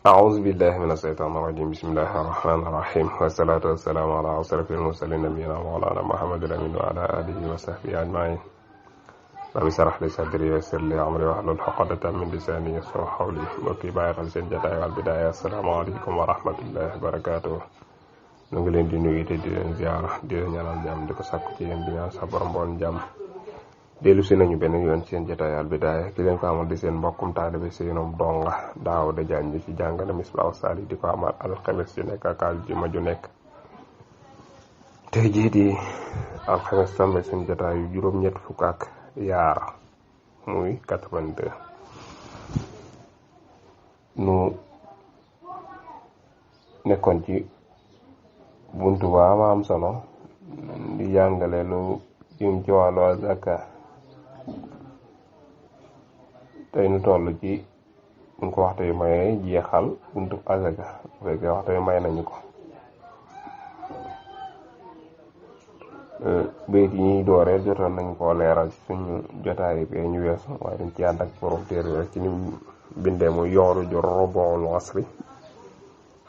أعوذ بالله من الشيطان الرجيم بسم الله الرحمن الرحيم والصلاة والسلام على أشرف المرسلين نبينا مولانا محمد الأمين وعلى آله وصحبه أجمعين رب اشرح لي صدري ويسر لي أمري واحلل عقدة من لساني يفقهوا قولي mbokki bàyyi xel seen jotaay Al Bidaaya asalaamaaleykum wa rahmatullahi wa barakaatuh ñu ngi leen di nuyu te di leen ziar di leen ñaanal jàmm di ko sàkku ci yéen di ñaan sa borom boon jàmm dellu si nañu benn yoon seen jotaay Al Bidaaya ki leen ko amal di seen mbokkum taalibe seenum donga daaw da jàng ci jàngale Misbaahu Saalik di ko amal alxames ci nekk ak aljuma ju nekk tey jii di alxames tamit seen jotaay yu juróom-ñett fukk ak yaar muy 82 nu nekkoon ci buntu ba am solo di jàngale lu jëm ci wàllu azaka tey nu toll ci buñ ko waxtu yu may jeexal buntu azaka bu fekkee waxtu yu may nañu ko bayit yi ñuy dooree jotoon nañ koo leeral ci suñu jotaay bi ñu weesu waaye dañ ci ànd ak borom téere bi rek ci ni bindee mu yooru ju rubuul asri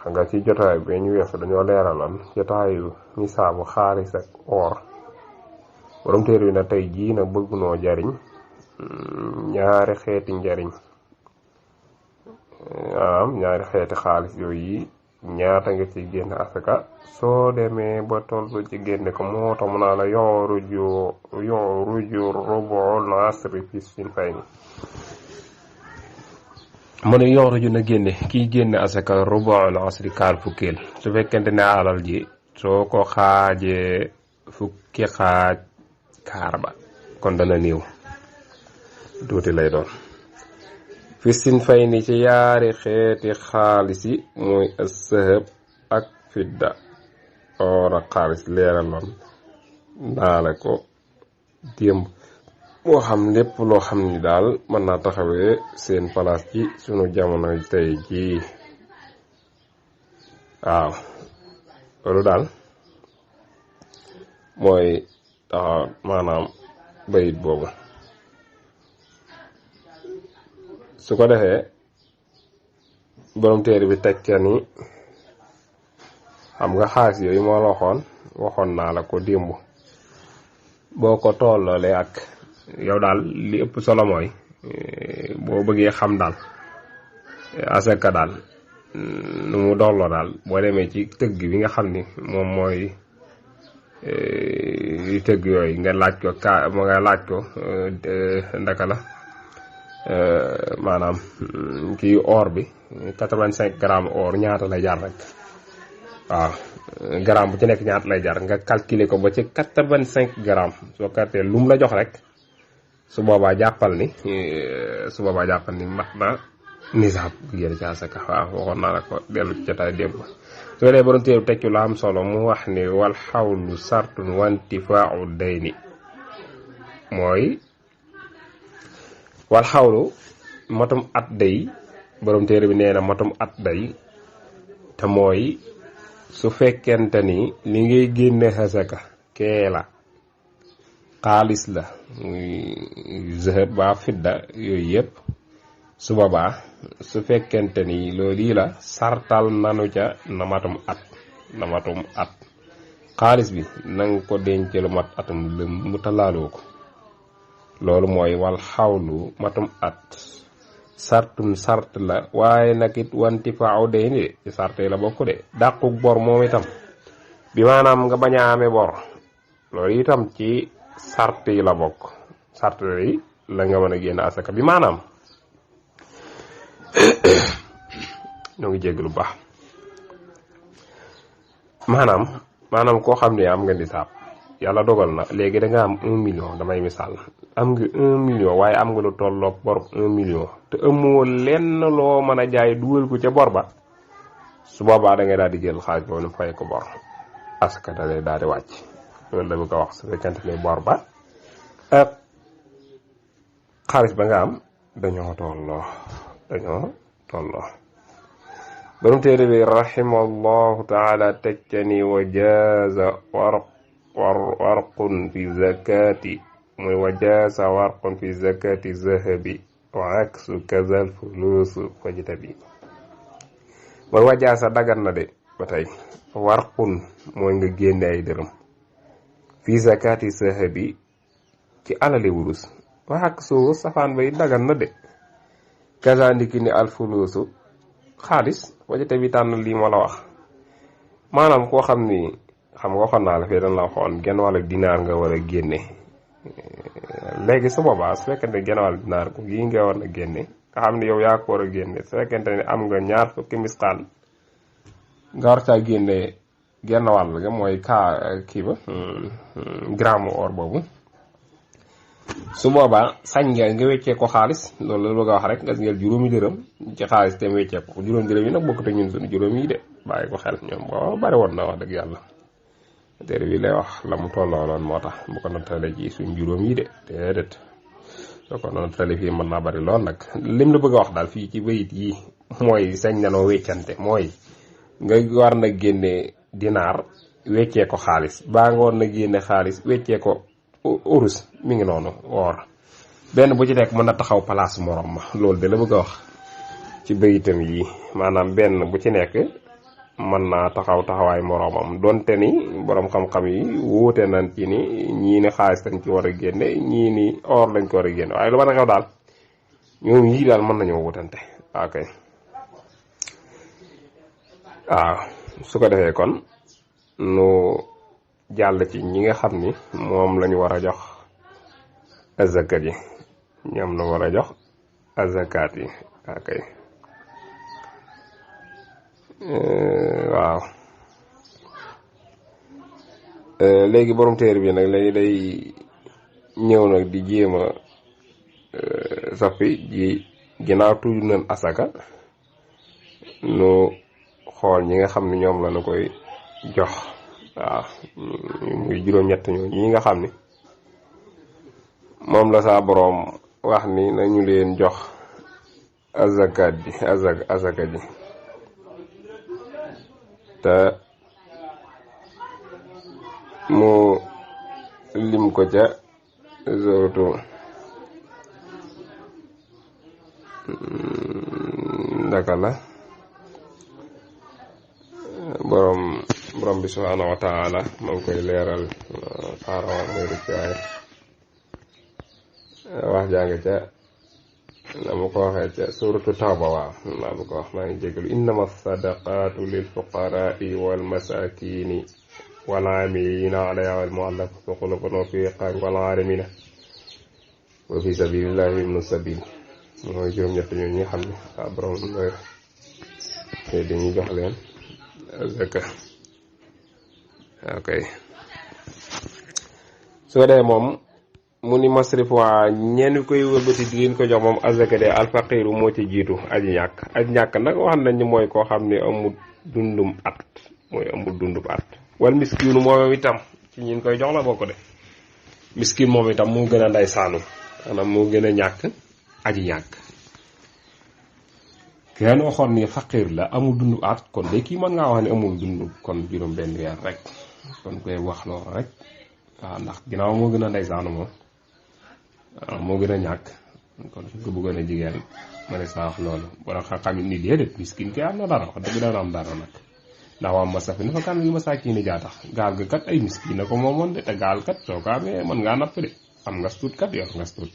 xam nga ci jotaay bi ñu weesu dañoo leeraloon jotaayu nisaabu xaalis ak or borom téere bi na tey jii na bëgg noo jariñ ñaari xeeti njariñ ñaari xeeti xaalis yooyu yi ñaata nga ci génn asaka soo demee ba tollu ci génne ko moo tax mu naa la yooru ju rubuul asri fi sin fay ni mu ne yooru ju na génne kii génne asaka rubuul asri kaar fukkeel su fekkente ne alal ji soo ko xaajee fukki xaaj kaar ba kon dana néew tuuti lay doon fi sin fay ni ci yaari xeeti xaalis yi mooy as-sahab ak fidda or ak xaalis leeraloon naa la ko démb moo xam lépp loo xam ni daal mën naa taxawee seen place ci sunu jamono tey jii waaw loolu daal mooy taxaw maanaam bayit boobu su ko defee borom téere bi teg ca ni xam nga xaalis yooyu moo la waxoon naa la ko démb boo ko tolloolee ak yow daal li ëpp solo mooy boo bëggee xam daal asaka daal nu mu dolloo daal boo demee ci tëgg bi nga xam ni moom mooy yu tëgg yooyu nga laaj ko ndaka la maanaam kii or bi 85 grammes or ñaata lay jar rek waaw gramme bu ci nekk ñaata lay jar nga calculer ko ba ci 85 grammes soo calculer lu mu la jox rek su boobaa jàppal ni mat na nisaab génn ci asaka waaw waxoon naa la ko dellu ci jotaay démb soo dee borom téeru tekki lu am solo mu wax ni wal xawlu sartun wantifaau dayni mooy wal xawlu matum at day borom téere bi nee na matum at day te mooy su fekkente ni li ngay génne asaka kee la xaalis la muy zahab ba fidda yooyu yëpp su boobaa su fekkente ni loolu yi la sartal nanu ca na matum at xaalis bi nanga ko denc lu mat atum lëm mu talaaloo ko loolu mooy wal xawlu matum at sartun sart la waaye nag it wanti faaw day ni de ci sart yi la bokk de dàquk bor moom itam bi maanaam nga bañ a amee bor loolu itam ci sart yi la bokk sart yi la nga mën a génn asaka bi maanaam ñoo ngi jégg lu baax maanaam koo xam ne am nga nisaab yàlla dogal na léegi da nga am 1 million damay misaal am nga 1 million waaye am nga lu tolloog bor 1 million te amoo lenn loo mën a jaay dugal ko ca bor ba su boobaa da ngay daal di jël xaalis boobu fay ko bor asaka da lay daal di wàcc loolu la bëgg a wax su fekkente ne bor ba ak xaalis ba nga am dañoo tolloo borom téere bi rahimallahu taala teccani wa jaaza warqun fi zakati muy wa jaaza warqun fi zakati zahabi wa aksu kazal fulus fajtabi wal wajaasa dagan na de ba tey warqun mooy nga génne ay dërëm fii zakati sahabi ci alali wurus waxak soo safaan bay dagan na de kazandiki ni alfuluusu xaalis wajate bi tànn lii ma la wax maanaam koo xam ni xam nga waxoon naa la fee dañ la waxoon genn wàll dinaar nga war a génne léegi su boobaa su fekkente ne genn wàll dinaar ko gii nga war a génne nga xam ne yow yaa ko war a génne su fekkente ne am nga ñaar fukki misqaal nga war caa génne genn wàll ga mooy kii ba gramme or boobu su boobaa sañ nga weccee ko xaalis loolu la bëgg a wax rek nga jël juróomi dërëm ci xaalis te weccee ko juróomi dërëm yi nag bokkut ak ñun suñu juróom yi de bàyyi ko xel ñoom boo bari woon na wax dëgg yàlla téere bi lay wax la mu tolloo loon moo tax bu ko nattale ci suñ juróom yi de déedéet soo ko nattale fii mën naa bari lool nag lim la bëgg a wax daal fii ci bayit yi mooy sañ nanoo weccante mooy nga war na génne dinaar weccee ko xaalis baa nga war na génne xaalis weccee ko urus mi ngi noonu woor benn bu ci nekk mën na taxaw place morom ma loolu de la bëgg a wax ci bayitam yi maanaam benn bu ci nekk mën naa taxawaay moromam donte ni borom xam-xam yi wuute nañ ci ni ñii ni xaalis lañ ci war a génne ñii ni or lañ ko war a génne waaye lu mën a xew daal ñoom yii daal mën nañoo wutante ok waaw su ko defee kon nu jàll ci ñi nga xam ni moom lañu war a jox azakat yi ñoom la war a jox azakat yi ok waaw léegi borom téere bi nag léegi day ñëw nag di jéem a soppi ji ginnaaw tudd nañ asaka nu xool ñi nga xam ne ñoom la nu koy jox waaw muy juróom-ñett ñi nga xam ni moom la saa boroom wax ni nañu leen jox azakat ji azaka ji te mu lim ko ca zootu ndaka la borom bi subhaanahu wa taala moo ngi koy leeral xaaral mooy rek waaye wax jàng ca na mu ko waxee ca suuratu tawba waaw naa bu ko wax maa ngi jégalu innama sadaqaatu lil fuqaraai wal masakini wal aamilina alayha wal muallafati qulubuhum wa fi riqaabi wal aarimina wa fi sabilillahi ibnu sabil mooy juróom-ñett ñooñu ñi xam ne waa borom te dañuy jox leen zaka ok soo dee moom mu ni masrif waa ñenn koy wëlbati di leen ko jox moom azaka de alfaqiru moo ci jiitu aji ñàkk nag wax nañ ni mooy koo xam ne amul dundum at mooy amul dundum at wal miskinu moom itam ci ñin koy jox la bokk de miskin moom itam moo gën a nday saanu maanaam moo gën a ñàkk aji ñàkk kenn waxoon ni faqir la amul dundu at kon de kii mën ngaa wax ne amul dund kon juróom benn weer rek kon koy wax loolu rek waaw ndax ginnaaw moo gën a ndeysaan moom waaw moo gën a ñàkk kon su ko bëggoon a jigéen ma ne saa wax loolu boo xam ni déedéet miskin kay am na dara wax dëgg dana am dara nag ndax waa masafi dafa kan gi masaakin ni jaa tax gaal ga kat ay miskin na ko moomoon de te gaal kat soo ko amee mën ngaa napp de am nga stuut kat yor nga stuut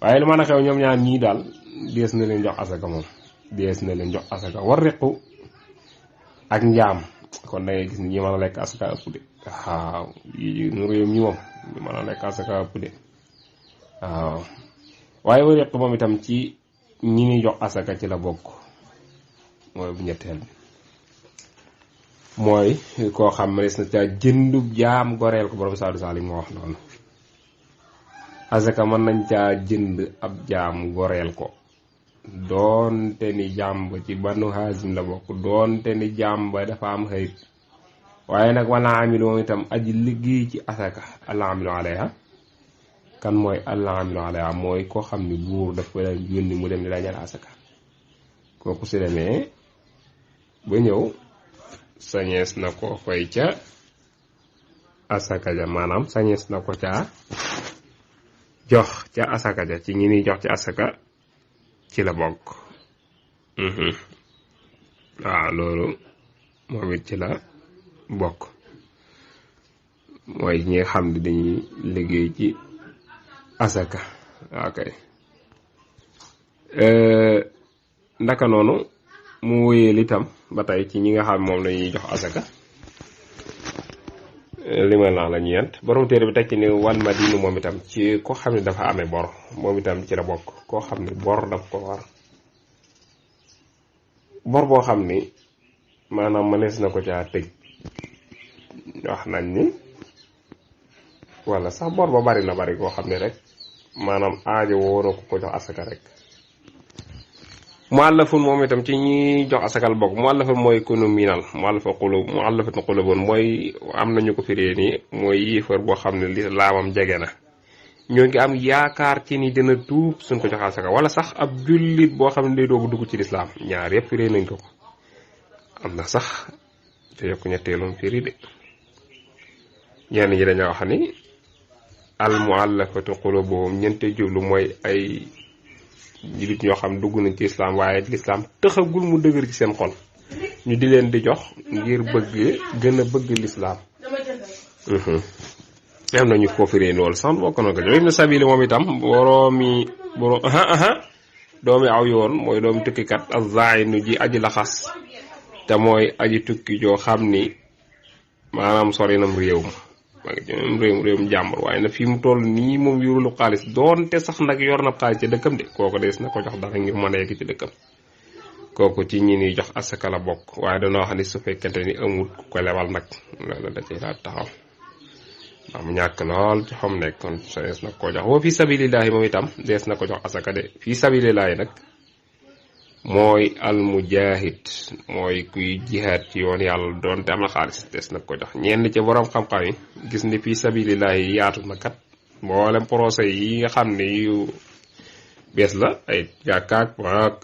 waaye lu mën a xew ñoom ñaar ñii daal dees na leen jox asaka moom dees na leen jox asaka war riqu ak njaam kon da ngay gis ni ñi mën a lekk asaka ëpp de waaw yi nu réew mi moom ñu mën a lekk asaka ëpp de waaw waaye war riqu moom itam ci ñi ni jox asaka ci la bokk mooy bu ñetteel bi mooy koo xam ne des na ca jëndub jaam goreel ko borom Saadu Salim moo wax noonu asaka mën nañ caa jënd ab jaam goreel ko doonte ni jaam ba ci Banu Haazim la bokk doonte ni jaam ba dafa am xëyit waaye nag wala amilu moom itam aji liggéey ci asaka alla amilu alayha kan mooy alla amilu alayha mooy koo xam ni buur daf ko daan yónni mu dem di dajale asaka kooku si demee ba ñëw sañees na ko fay ca asaka ja maanaam sañees na ko caa jox ca asaka ja ci ñi ni jox ci asaka ci la bokk waaw loolu moom it ci la bokk mooy ñi nga xam ne dañuy liggéey ci asaka waaw kay ndaka noonu mu wéyeel itam ba tey ci ñi nga xam moom lañuy jox asaka limal naa la ñeent borom téere bi tekki ni wal madinu moom itam ci ko xam ne dafa amee bor moom itam ci la bokk koo xam ne bor daf ko war bor boo xam ni maanaam mënees na ko caa tëj wax nañ ni wala sax bor ba bari na bari koo xam ne rek maanaam aajo woo na ko jox asaka rek muallafun moom itam ci ñi jox asakal bokk muallafun mooy kunu miinal muallafatun qulubun mooy am nañu ko firee ni mooy yéefar boo xam ne lislaamam jege na ñoo ngi am yaakaar ci ni dina tuub suñ ko jox asaka wala sax ab jullit boo xam ne day doogu dugg ci lislaam ñaar yëpp firee nañ ko am na sax te yokk ñetteelum firi de ñenn ñi dañoo wax ni al muallafatu qulubuhum ñeente jublu mooy ay jullit ñoo xam dugg nañ ci lislaam waaye lislaam tëxagul mu dëgër ci seen xol ñu di leen di jox ngir bëgg gën a bëgg lislaam am nañu ko firee loolu sax bokk na ko jox ibnu sabili moom itam doomi aw yoon mooy doomi tukkikat az-zainu ji aji laxas te mooy aji tukki joo xam ni maanaam sori nam réew ma réewum jàmbur waaye na fi mu toll nii moom yorulu xaalis doonte sax nag yor na xaalis ci dëkkam de kooku des na ko jox dara ngir mën a yegg ci dëkkam kooku ci ñi ni jox asaka la bokk waaye dana wax ni su fekkente ni amul ku ko lebal nag loolu da cay daal taxaw ndax mu ñàkk lool ci xam nekk kon dees na ko jox woo fi sabilillahi moom itam dees na ko jox asaka de fi sabilillahi nag mooy al mujahid mooy kuy jihaad ci yoon yàlla doonte am na xaalis des na ko jox ñenn ci borom xam-xam yi gis ni fii sabilillahi yaatu na kat mboolem procès yi nga xam ne yu bees la ay jàkkaak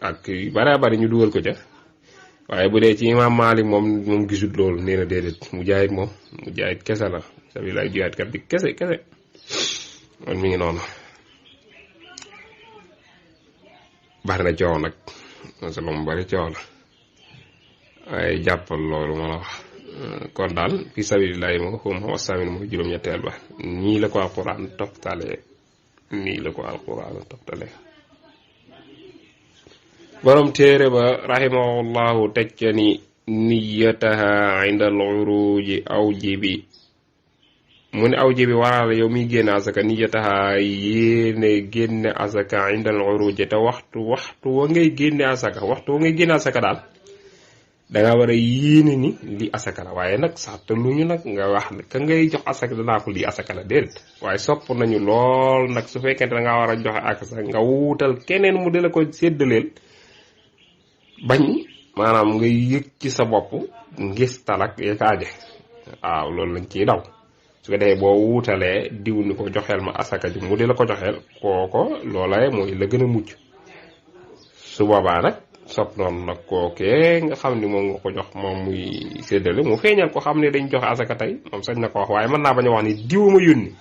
ak yu bare bari ñu dugal ko ca waaye bu dee ci imam Malik moom gisul loolu nee na déedéet mujahid kese la sabilillahi jihaad kat bi kese man mi ngi noonu bari na coow nag masala mu bari coow la waaye jàppal loolu ma la wax kon daal fi sabilillahi moo ko ma wasamin mooy juróom-ñetteel ba nii la ko alquran toftale borom téere ba rahimahullahu tecca ni niyataha inda al uruji aw jibi mu ne aw jibi waral yow miy génne asaka niyataha yéene génne asaka indal uruji te waxtu wa ngay génne asaka daal danga war a yéene ni li asaka la waaye nag saxta lu ñu nag nga wax ka ngay jox asaka danaa ko lii asaka la déedéet waaye sopp nañu lool nag su fekkente da ngaa war a joxe asaka nga wuutal keneen mu dala ko séddaleel bañ maanaam nga yëg ci sa bopp ngis talak yakaaje waaw loolu lañ ciy daw su ko defee boo wuutalee diw ni ko joxeel ma asaka ji mu di la ko joxeel kooko loola mooy la gën a mucc su boobaa nag sopp noonu nag kookee nga xam ni moom nga ko jox moom muy séddale mu feeñal ko xam ne dañ joxe asaka tey moom sañ na ko wax waaye mën naa bañ a wax ni diw ma yónni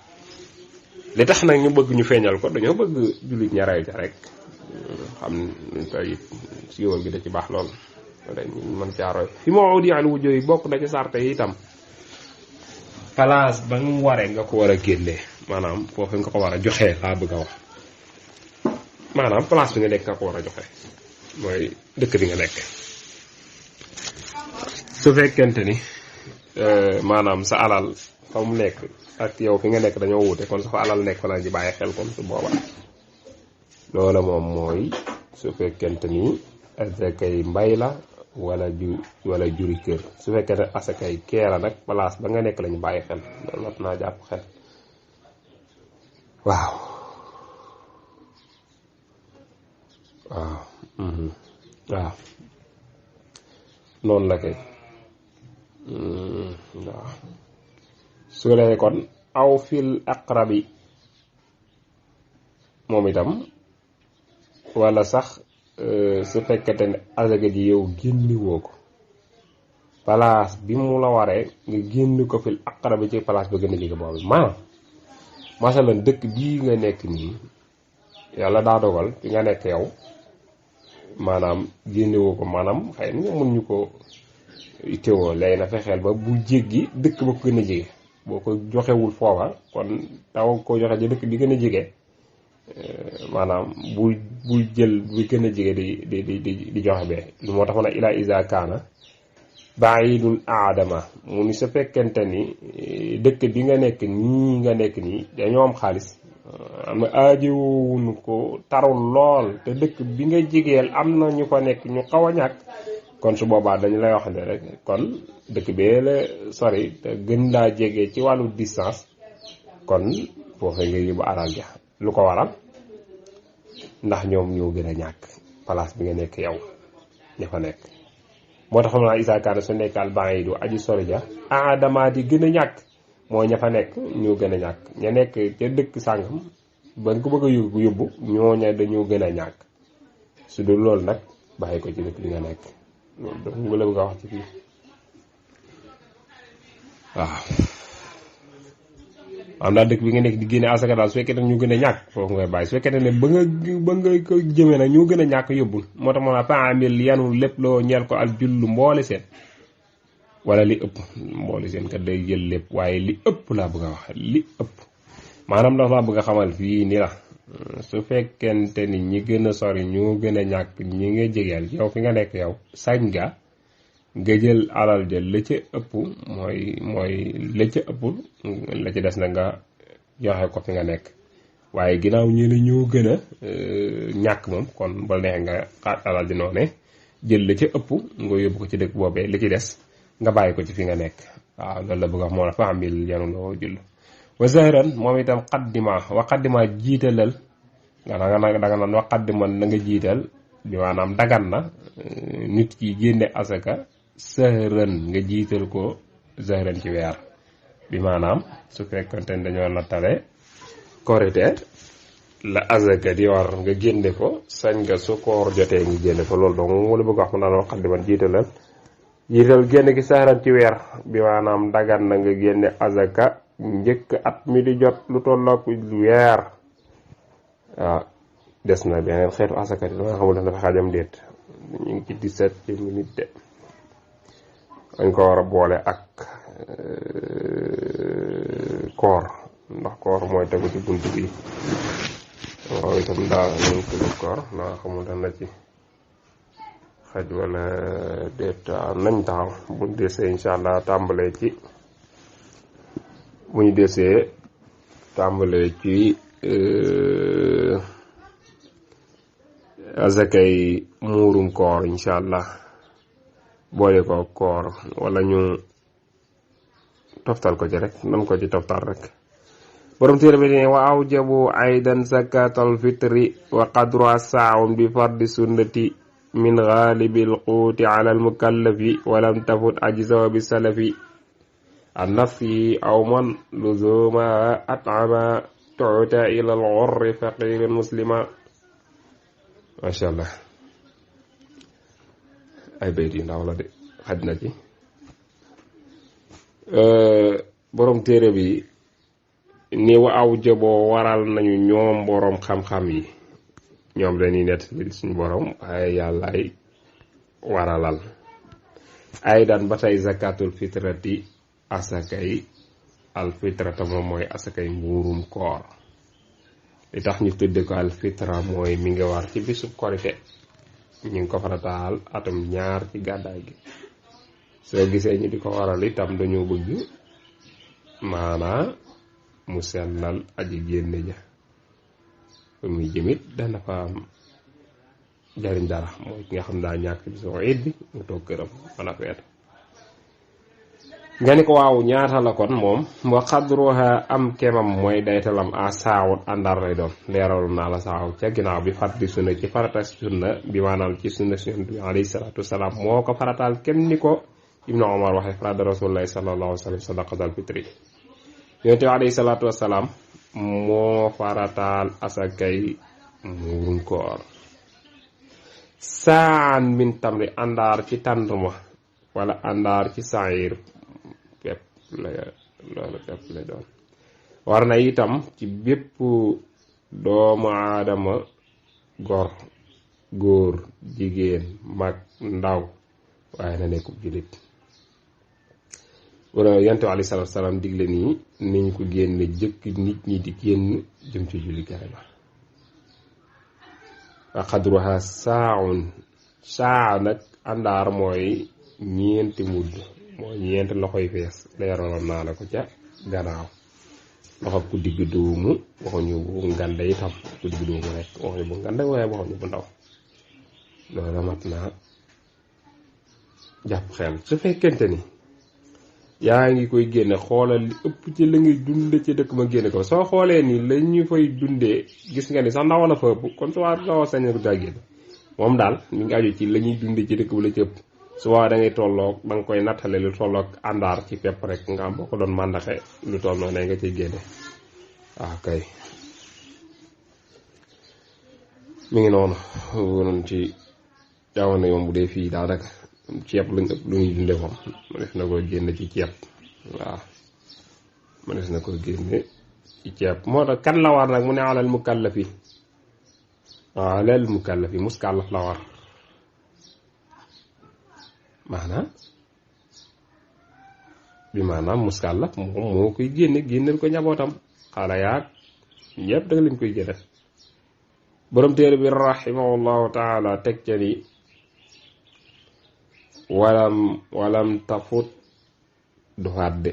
li tax nag ñu bëgg ñu feeñal ko dañoo bëgg jullit ña rey ca rek xam tey siiwal gi da ci baax lool dañ mën caaroy fi moo di al wujjo yi bokk na ci sarte yi itam place ba nga waree nga ko war a génnee maanaam foofu nga ko war a joxee laa bëgg a wax maanaam place bi nga nekk nga ko war a joxe mooy dëkk bi nga nekk su fekkente ni maanaam sa alal fa mu nekk ak yow fi nga nekk dañoo wute kon sa fa alal nekk fa la ji bàyyi xel kon su boobaa loola moom mooy su fekkente ni asakay mbay la wala juri kër su fekkee ne asakay keera nag place ba nga nekk lañu bàyyi xel loolu mat naa jàpp xel waaw noonu la kay waaw su ko defee kon aw fil aqrabi moom itam wala sax su fekkete ne asaka ji yow génniwoo ko place bi mu la waree nga génn ko fil aqrabi ci place ba gën a jege boobu maanaam masalan dëkk bii nga nekk nii yàlla daa dogal fi nga nekk yow maanaam génnewoo ko maanaam xëy na mën ñu ko teewoo léegi na fexeel ba bu jéggi dëkk ba ko gën a jege boo ko joxewul foofa kon taw ko joxe ci dëkk bi gën a jege maanaam bul jël bi gën a jege di joxe bee lu moo tax ma ne ila isa kaana baidul aadama mu ni sa fekkente ni dëkk bi nga nekk nii dañoo am xaalis am na aajowuñu ko tarul lool te dëkk bi nga jigeel am na ñu ko nekk ñu xaw a ñàkk kon su boobaa dañu lay wax ne rek kon dëkk bee la sori te gën laa jege ci wàllu distance kon foofee nga yóbbu alal ja lu ko waral ndax ñoom ñoo gën a ñàkk place bi nga nekk yow ña fa nekk moo tax xam naa isa kaana su nekkal ban yi du aji sori ja aadama di gën a ñàkk mooy ña fa nekk ñoo gën a ñàkk ña nekk ca dëkk sàngam ba nga ko bëgg a yóbbu ñooña dañoo gën a ñàkk su dul loolu nag bàyyi ko ci dëkk bi nga nekk loolu donc nga la bëgg a wax ci fii waaw am naa dëkk bi nga nekk di génne asaka daal su fekkee ne ñu gën a ñàkk foofu ngay bàyyi su fekkee ne ba nga ko jëmee nag ñoo gën a ñàkk yóbbul moo tax moo naa paamil yanu lépp loo ñeel ko al jullu mboole seen wala li ëpp mboole seen kat day jël lépp waaye li ëpp laa bëgg a wax li ëpp maanaam dafa laa bëgg a xamal fii ni la su fekkente ni ñi gën a sori ñoo gën a ñàkk ñi nga jegeel yow fi nga nekk yow sañ nga jël alal jël la ca ëpp mooy la ca ëpp la ci des na nga joxe ko fi nga nekk waaye ginnaaw ñi la ñoo gën a ñàkk moom kon ba neex nga xaat alal di noone jël la ca ëpp nga yóbbu ko ci dëkk boobee li ci des nga bàyyi ko ci fi nga nekk waaw loolu la bëgg a wax moo la fa amil yanu loo jull wa zahran moom itam xaddima jiitalal danga naan wa xaddiman na nga jiital bi maanaam dagan na nit ki génne asaka sahran nga jiital ko zahran ci weer bi maanaam su fekkonte ne dañoo nattale korite la asaka di war nga génne ko sañ nga su koor jotee ngi génne ko loolu donc mu la bëgg wax mu naan wa xaddiman jiital génne gi sahran ci weer bi maanaam dagan na nga génne asaka njëkk at mi di jot lu tollook weer waaw des na beneen xeetu asaka di danga xamul dafa xaajam déet ñu ngi ci 17 minutes de dañ ko war a boole ak koor ndax koor mooy tegu ci bunt bi waaw itam daal ñu ngi ko koor ndax xamul dana ci xaj wala déet nañ taxaw buñ desee insha allah tàmbalee ci bu ñu desee tàmbalee ci azakay muurum koor insha allah boole ko koor wala ñu toftal ko ci rek nan ko ci toftal rek borom téere bi ne wa awjabu aydan zakatal fitri wa qadru sa'un bi fardi sunnati min ghalibil quuti ala al mukallafi wa lam tafut ajza bi salafi النفي أو من لزوما أطعما تعطى إلى الغر فقير مسلما ما شاء الله ay bayt yu ndaw la de xaj na ci borom téere bi ni wa aw jaboo waral nañu ñoom borom xam-xam yi ñoom dañuy nett li suñu borom waaye yàllaay waralal ay daan ba tey zakatul fitrati asakay alfitrata moom mooy asakay mbuurum koor li tax ñu tudde ko alfitra mooy mi ngi war ci bisub korite ñu ngi ko farataal atum ñaar ci gàddaay gi soo gisee ñu di ko waral itam dañoo bëgg maanaa mu sellal aji génne ja fa muy jëmit dana fa am jariñ dara mooy ki nga xam daa ñàkk bisu iid bi mu toog këram mën a feet nga ni ko waaw ñaata la kon moom wa xadruha am kemam mooy daytalam a saawut àndar lay doon leeralu naa la saaw ca ginnaaw bi fàttali sunna ci farata sunna bi maanaam ci sunna si yonent bi alayhi salaatu wasalaam moo ko farataal kem ni ko ibnu omar waxee farada rasulullahi sallallahu alayhi wa sallam sadaqatal fitri yonent bi alayhi salaatu wasalaam moo farataal asakay muurum koor saan min tamri àndaar ci tàndarma wala àndaar ci saayir pepp loolu pepp lay doon war na itam ci bépp doomu aadama gor góor jigéen mag ndaw waaye na nekkub jullit wala yonent bi alayhi salaatu salaam digle nii niñ ko génne jëkk nit ñi di génn jëm ci jullikaay ba wa qadruha saaun saa nag àndaar mooy ñeenti mudd mooy ñeenti loxoy fees leeraloon naa la ko ca gannaaw loxo ku digg doomu waxuñu bu ngande itam ku digg doomu rek waxuñu bu ngande waaye waxuñu bu ndaw loolu mat naa jàpp xel su fekkente ni yaa ngi koy génne xoolal li ëpp ci la ngay dunde ci dëkk ma génne ko soo xoolee ni la ñu fay dundee gis nga ni sax ndaw la fa ëpp kon su waa ndaw sañ ko daa génne moom daal mi ngi aju ci la ñuy dundee ci dëkk bu la ci ëpp su waa da ngay tolloog da nga koy nattale lu tolloog àndaar ci pepp rek nga am boo ko doon màndaxe lu toll noonu nga ciy génne waaw kay mi ngi noonu wonoon ci jamono yoon bu dee fii daanaka ceeb lañ ëpp lu ñuy dunde moom ma def na ko génne ci ceeb waaw ma def na ko génne ci ceeb moo tax kan la war nag mu ne alal mukallafi alal mukallafi muskallaf la war maanaam bi maanaam muskallaf moom moo koy génneel ko njabootam xale yaag ñëpp da lañ koy génne borom téere bi rahimahullahu taala teg ca ni walam tafut du faat de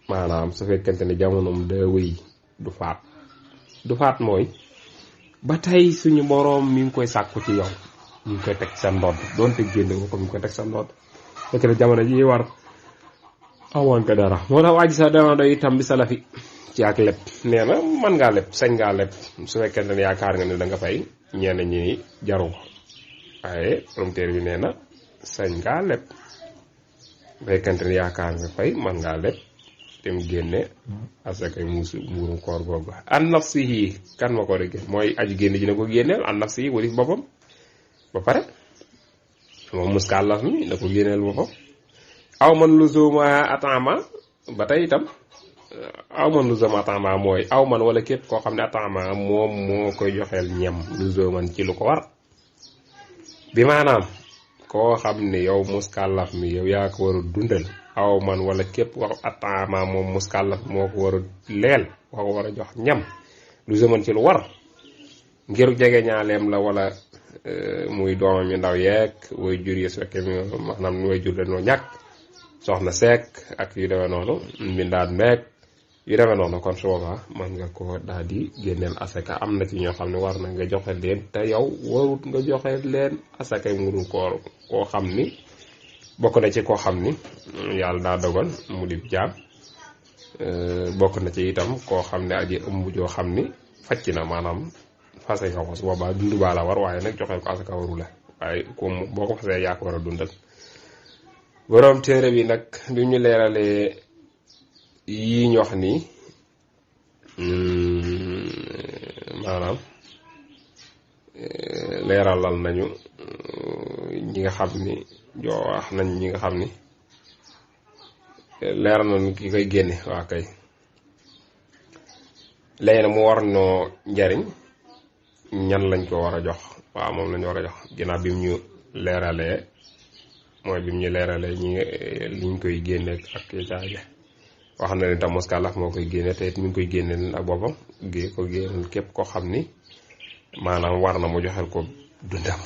maanaam su fekkente ne jamonoom da wéy du faat mooy ba tey suñu boroom mi ngi koy sàkku ci yow mi ngi koy teg sa ndodd doonte génne nga ko mi ngi koy teg sa ndodd fekk ne jamono ji war amoon ko dara moo tax waa ji sax dana doy itam bi salafi ci ak leb nee na mën ngaa leb sañ ngaa leb su fekkente ne yaakaar nga ne da nga fay ñenn ñi jaru ko waaye promoteur bi nee na sañ ngaa leb bu fekkente ne yaakaar nga fay mën ngaa leb dem génne asakay muurum koor googu an nafsihi kan ma ko war a génn mooy aji génne ji na ko génneel an nafsihi walif boppam ba pare moom muskallaf mi na ko génneel boppam aw man luzuma atama ba tey itam aw man luzuma atama mooy aw man wala képp koo xam ne atama moom moo koy joxeel ñem luzuman ci lu ko war bi maanaam koo xam ne yow muskallaf mi yow yaa ko war a dundal aw man wala képp wax atama moom muskallaf moo ko war a leel moo ko war a jox ñam luzuman ci lu war ngir jege ñaaleem la wala muy doomam yu ndaw yeeg way jur yi su fekkee maanaam way jur dañoo ñàkk soxna seek ak yu demee noonu mbindaan meek yu demee noonu kon su boobaa mën nga ko daal di génneel asaka am na ci ñoo xam ne war na nga joxe leen te yow warut nga joxe leen asakay murum koor koo xam ni bokk na ci koo xam ni yàlla daa dogal mu di jaam bokk na ci itam koo xam ne aji ëmb joo xam ni facc na maanaam fase nga ko su boobaa dund baa la war waaye nag joxe ko asaka waru la waaye comme boo ko fasee yaa ko war a dundal borom téere bi nag bi ñu leeralee yi ñu wax nii maanaam leeralal nañu ñi nga xam ni joo wax nañ ñi nga xam ni leeral nañu ki koy génne waa kay léegi nag mu war noo njariñ ñan lañ ko war a jox waaw moom lañ war a jox ginnaaw bi mu ñu leeralee mooy bi mu ñu leeralee liñ koy génne ak caaje wax na ne tam muskallaf moo koy génne te it mi ngi koy génne ak boppam ko génne képp koo xam ni maanaam war na mu joxel ko dundam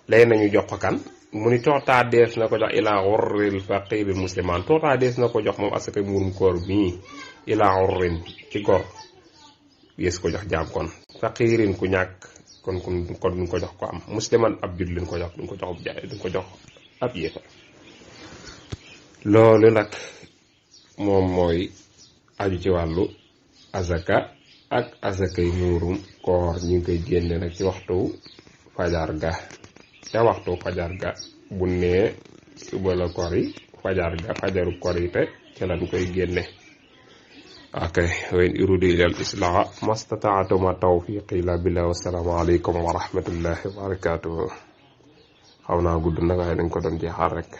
léegi nañu jox ko kan mu ni tootaa dees na ko jox ilaa xurril faqiril musliman tootaa dees na ko jox moom asaka muurum koor mii ilaa xurrin ci gor yées ko jox jaam kon faqirin ku ñàkk kon duñ ko jox ko am musliman ab jut liñ ko jox duñ ko jox ab jaay duñ ko jox ab yéefar loolu nag moom mooy aju ci wàllu azaka ak azakay muurum koor ñu ngi koy génne nag ci waxtu fajar ga ca waxtu fajar ga bu nee suba la koor yi fajar ga fajaru koor yi te ca lañ koy génne ok wa in uriidu illa al-islaaha mastata'tu ma tawfiiqi illa billah wassalaamu aleykum wa rahmatullahi wa barakatuh xaw naa gudd nag waaye dañ ko doon jeexal rek